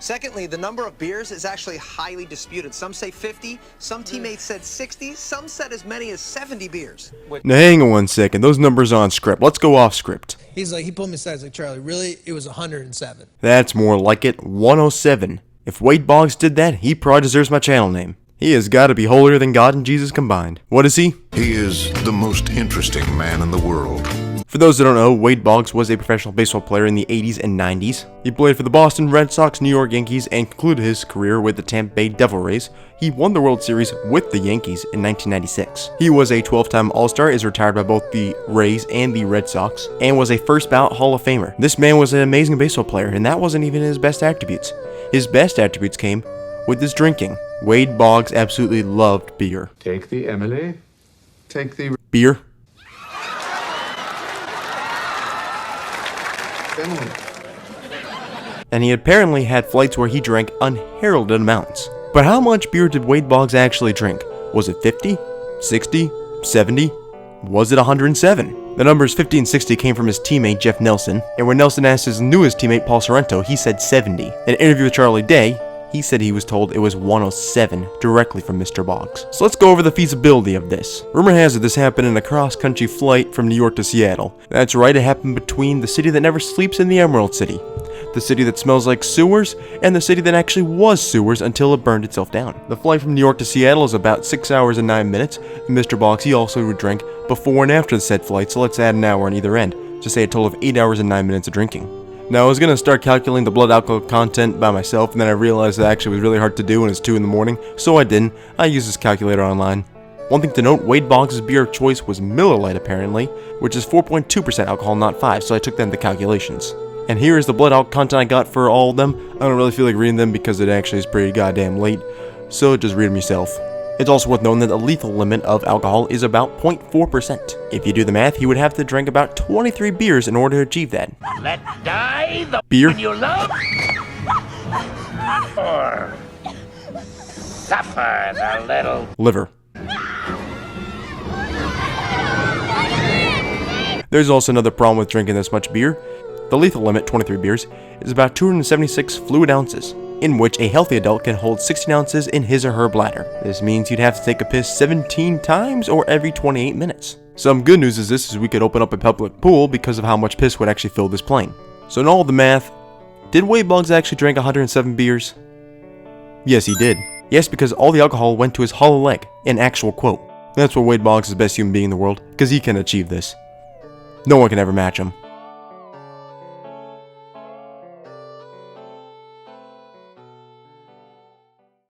Secondly, the number of beers is actually highly disputed. Some say 50, some teammates said 60, some said as many as 70 beers. Now hang on one second, those numbers are on script. Let's go off script. He pulled me aside, he's like, Charlie, really? It was 107. That's more like it, 107. If Wade Boggs did that, he probably deserves my channel name. He has got to be holier than God and Jesus combined. What is he? He is the most interesting man in the world. For those that don't know, Wade Boggs was a professional baseball player in the 80s and 90s. He played for the Boston Red Sox, New York Yankees, and concluded his career with the Tampa Bay Devil Rays. He won the World Series with the Yankees in 1996. He was a 12-time All-Star, is retired by both the Rays and the Red Sox, and was a first-ballot Hall of Famer. This man was an amazing baseball player, and that wasn't even his best attributes. His best attributes came with his drinking. Wade Boggs absolutely loved beer. Take the Emily. Take the Beer? Emily. And he apparently had flights where he drank unheralded amounts. But how much beer did Wade Boggs actually drink? Was it 50? 60? 70? Was it 107? The numbers 50 and 60 came from his teammate Jeff Nelson, and when Nelson asked his newest teammate Paul Sorrento, he said 70. In an interview with Charlie Day, he said he was told it was 107 directly from Mr. Boggs. So let's go over the feasibility of this. Rumor has it this happened in a cross-country flight from New York to Seattle. That's right, it happened between the city that never sleeps and the Emerald City. The city that smells like sewers, and the city that actually was sewers until it burned itself down. The flight from New York to Seattle is about 6 hours and 9 minutes. Mr. Boggs, he also would drink before and after the said flight, so let's add an hour on either end, to say a total of 8 hours and 9 minutes of drinking. Now, I was going to start calculating the blood alcohol content by myself, and then I realized that actually was really hard to do when it's 2 in the morning, so I didn't. I used this calculator online. One thing to note, Wade Boggs' beer of choice was Miller Lite apparently, which is 4.2% alcohol, not 5, so I took that into calculations. And here is the blood alcohol content I got for all of them. I don't really feel like reading them because it actually is pretty goddamn late, so just read them yourself. It's also worth noting that the lethal limit of alcohol is about 0.4%. If you do the math, he would have to drink about 23 beers in order to achieve that. Let die the beer you love, or suffer the little liver. There's also another problem with drinking this much beer. The lethal limit, 23 beers, is about 276 fluid ounces, in which a healthy adult can hold 16 ounces in his or her bladder. This means you'd have to take a piss 17 times or every 28 minutes. Some good news is we could open up a public pool because of how much piss would actually fill this plane. So in all the math, did Wade Boggs actually drink 107 beers? Yes, he did. Yes, because all the alcohol went to his hollow leg, an actual quote. That's why Wade Boggs is the best human being in the world, because he can achieve this. No one can ever match him.